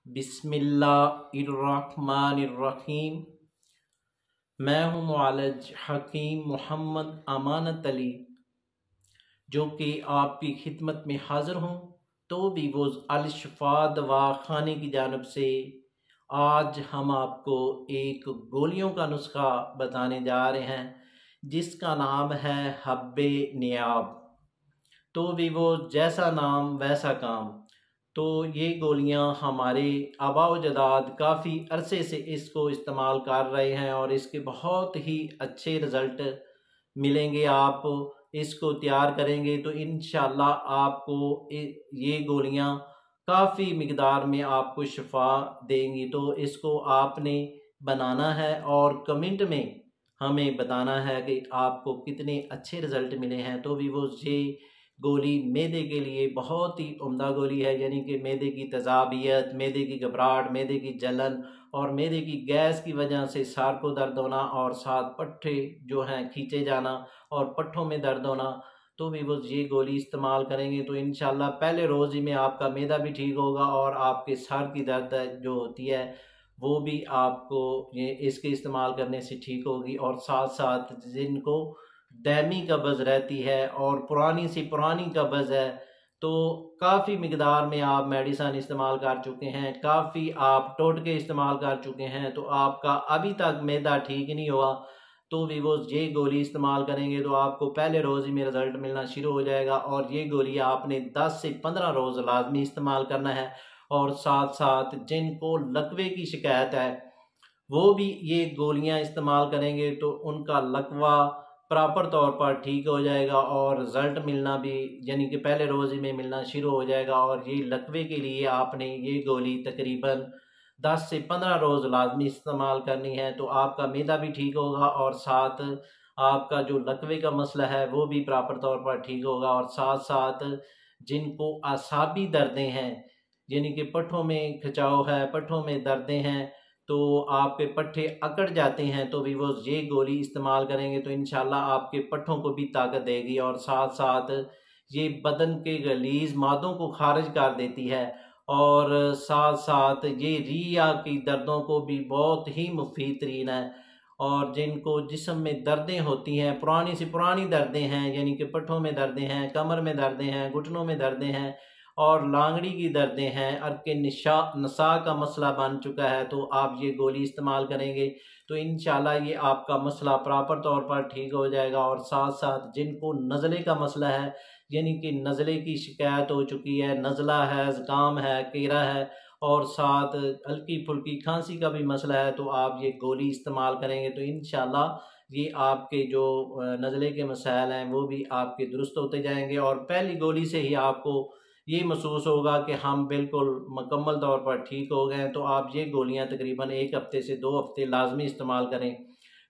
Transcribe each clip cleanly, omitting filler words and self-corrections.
बिस्मिल्लाहिर्रहमानिर्रहीम। मैं हूँ मुआलिज हकीम मोहम्मद अमानत अली, जो कि आपकी खिदमत में हाज़िर हूँ। तो भी वो अल शिफा दवा खाने की जानब से आज हम आपको एक गोलियों का नुस्खा बताने जा रहे हैं, जिसका नाम है हब्बे नियाब। तो भी वो जैसा नाम वैसा काम। तो ये गोलियां हमारे आबा व जदाद काफ़ी अरसे से इसको इस्तेमाल कर रहे हैं और इसके बहुत ही अच्छे रिज़ल्ट मिलेंगे। आप इसको तैयार करेंगे तो इंशाल्लाह आपको ये गोलियां काफ़ी मिकदार में आपको शिफा देंगी। तो इसको आपने बनाना है और कमेंट में हमें बताना है कि आपको कितने अच्छे रिज़ल्ट मिले हैं। तो भी वो ये गोली मैदे के लिए बहुत ही उम्दा गोली है, यानी कि मैदे की तेज़ाबियत, मैदे की घबराहट, मैदे की जलन और मैदे की गैस की वजह से सार को दर्द होना और साथ पट्ठे जो हैं खींचे जाना और पट्ठों में दर्द होना। तो भी वो ये गोली इस्तेमाल करेंगे तो इंशाल्लाह पहले रोज़ ही में आपका मैदा भी ठीक होगा और आपके सर की दर्द जो होती है वो भी आपको ये इसके इस्तेमाल करने से ठीक होगी। और साथ साथ जिनको दैमी कब्ज़ रहती है और पुरानी सी पुरानी कब्ज़ है, तो काफ़ी मिकदार में आप मेडिसन इस्तेमाल कर चुके हैं, काफ़ी आप टोटके इस्तेमाल कर चुके हैं, तो आपका अभी तक मैदा ठीक नहीं हुआ, तो भी वो ये गोली इस्तेमाल करेंगे तो आपको पहले रोज़ ही में रिज़ल्ट मिलना शुरू हो जाएगा। और ये गोली आपने 10 से 15 रोज़ लाजमी इस्तेमाल करना है। और साथ साथ जिनको लकवे की शिकायत है वो भी ये गोलियां इस्तेमाल करेंगे तो उनका लकवा प्रॉपर तौर पर ठीक हो जाएगा और रिज़ल्ट मिलना भी यानी कि पहले रोज़ ही में मिलना शुरू हो जाएगा। और ये लकवे के लिए आपने ये गोली तकरीबन 10 से 15 रोज़ लाजमी इस्तेमाल करनी है, तो आपका मैदा भी ठीक होगा और साथ आपका जो लकवे का मसला है वो भी प्रॉपर तौर पर ठीक होगा। और साथ साथ जिनको आसाबी दर्दें हैं, यानी कि पट्ठों में खिंचाव है, पट्ठों में दर्दें हैं, तो आपके पट्ठे अकड़ जाते हैं, तो भी वो ये गोली इस्तेमाल करेंगे तो इंशाल्लाह आपके पट्ठों को भी ताकत देगी। और साथ साथ ये बदन के गलीज मादों को खारिज कर देती है और साथ साथ ये रिया की दर्दों को भी बहुत ही मुफीद तरीन है। और जिनको जिस्म में दर्दें होती हैं, पुरानी सी पुरानी दर्दें हैं, यानी कि पट्ठों में दर्दें हैं, कमर में दर्दें हैं, घुटनों में दर्दें हैं और लांगड़ी की दर्दें हैं, अर्के नसा का मसला बन चुका है, तो आप ये गोली इस्तेमाल करेंगे तो इंशाल्लाह ये आपका मसला प्रॉपर तौर पर ठीक हो जाएगा। और साथ साथ जिनको नज़ले का मसला है, यानी कि नज़ले की शिकायत हो चुकी है, नज़ला है, ज़ुकाम है, कीड़ा है और साथ हल्की फुल्की खांसी का भी मसला है, तो आप ये गोली इस्तेमाल करेंगे तो इंशाल्लाह ये आपके जो नज़ले के मसाइल हैं वो भी आपके दुरुस्त होते जाएंगे। और पहली गोली से ही आपको ये महसूस होगा कि हम बिल्कुल मुकम्मल तौर पर ठीक हो गए हैं। तो आप ये गोलियां तकरीबन 1 हफ्ते से 2 हफ्ते लाजमी इस्तेमाल करें,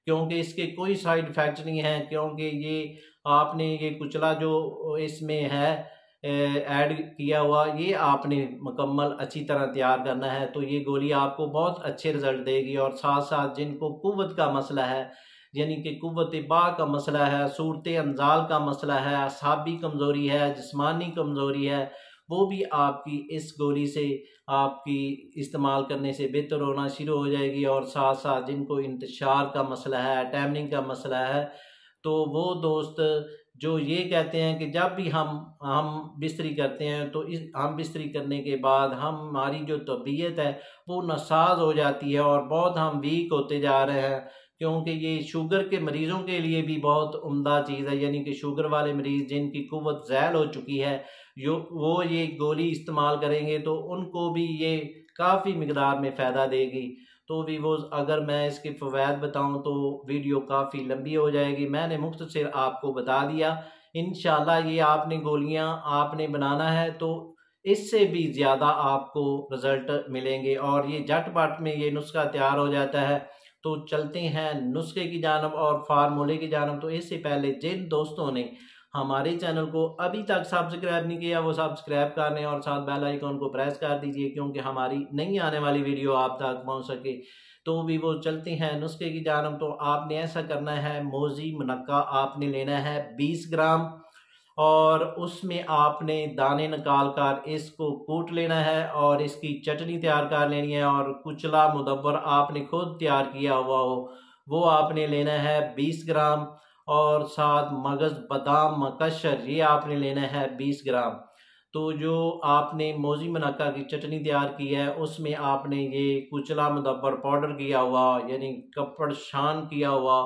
क्योंकि इसके कोई साइड इफ़ेक्ट नहीं है। क्योंकि ये आपने ये कुचला जो इसमें है ऐड किया हुआ, ये आपने मुकम्मल अच्छी तरह तैयार करना है, तो ये गोली आपको बहुत अच्छे रिज़ल्ट देगी। और साथ साथ जिनको कुव्वत का मसला है, यानी कि कुव्वत बा का मसला है, सूरत अंजाल का मसला है, असाबी कमज़ोरी है, जिस्मानी कमज़ोरी है, वो भी आपकी इस गोली से आपकी इस्तेमाल करने से बेहतर होना शुरू हो जाएगी। और साथ साथ जिनको इंतशार का मसला है, टैमनिंग का मसला है, तो वो दोस्त जो ये कहते हैं कि जब भी हम बिस्तरी करते हैं तो इस हम बिस्तरी करने के बाद हमारी जो तबीयत है वो नासाज हो जाती है और बहुत हम वीक होते जा रहे हैं, क्योंकि ये शुगर के मरीज़ों के लिए भी बहुत उम्दा चीज़ है। यानी कि शुगर वाले मरीज़ जिनकी कुव्वत ज़ैल हो चुकी है, वो ये गोली इस्तेमाल करेंगे तो उनको भी ये काफ़ी मिकदार में फ़ायदा देगी। तो भी वो अगर मैं इसके फ़वाद बताऊं तो वीडियो काफ़ी लंबी हो जाएगी, मैंने मुख्तसर आपको बता दिया। इंशाल्लाह ये आपने गोलियां आपने बनाना है तो इससे भी ज़्यादा आपको रिज़ल्ट मिलेंगे और ये झटपट में ये नुस्खा तैयार हो जाता है। तो चलते हैं नुस्खे की जानब और फार्मूले की जानब। तो इससे पहले जिन दोस्तों ने हमारे चैनल को अभी तक सब्सक्राइब नहीं किया वो सब्सक्राइब कर लें और साथ बेल आइकॉन को प्रेस कर दीजिए, क्योंकि हमारी नई आने वाली वीडियो आप तक पहुंच सके। तो भी वो चलते हैं नुस्खे की जानब। तो आपने ऐसा करना है, मोज़ी मुनक्का आपने लेना है 20 ग्राम और उसमें आपने दाने निकाल कर इसको कूट लेना है और इसकी चटनी तैयार कर लेनी है। और कुचला मुदब्बर आपने खुद तैयार किया हुआ हो वो आपने लेना है 20 ग्राम, और साथ मगज़ बादाम मकशर ये आपने लेना है 20 ग्राम। तो जो आपने मौजी मुनक्का की चटनी तैयार की है उसमें आपने ये कुचला मुदब्बर पाउडर किया हुआ यानी कपड़ शान किया हुआ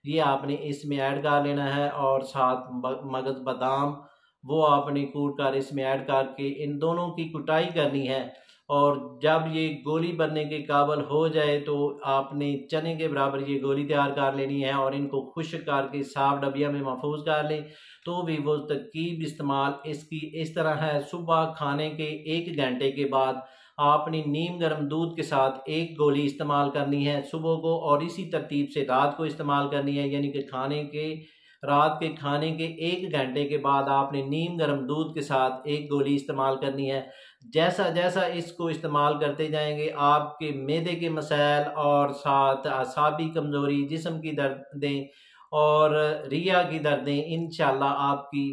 ये आपने इसमें ऐड कर लेना है, और साथ मगज़ बादाम वो आपने कूट कर इसमें ऐड करके इन दोनों की कुटाई करनी है। और जब ये गोली बनने के काबिल हो जाए तो आपने चने के बराबर ये गोली तैयार कर लेनी है और इनको खुश्क करके साफ डबिया में महफूज कर लें। तो भी वो तरकीब इस्तेमाल इसकी इस तरह है, सुबह खाने के 1 घंटे के बाद आपने नीम गर्म दूध के साथ एक गोली इस्तेमाल करनी है सुबह को, और इसी तरतीब से रात को इस्तेमाल करनी है, यानी कि रात के खाने के 1 घंटे के बाद आपने नीम गर्म दूध के साथ एक गोली इस्तेमाल करनी है। जैसा जैसा इसको इस्तेमाल करते जाएंगे आपके मैदे के मसाइल और साथ असाबी कमज़ोरी, जिस्म की दर्दें और रिया की दर्दें इंशाल्लाह आपकी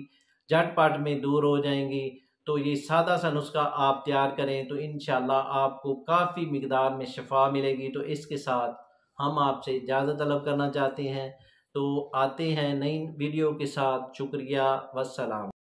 झटपट में दूर हो जाएंगी। तो ये सादा सा नुस्खा आप तैयार करें तो इंशाल्लाह आपको काफ़ी मिकदार में शफा मिलेगी। तो इसके साथ हम आपसे इजाज़त तलब करना चाहते हैं। तो आते हैं नई वीडियो के साथ। शुक्रिया, वस्सलाम।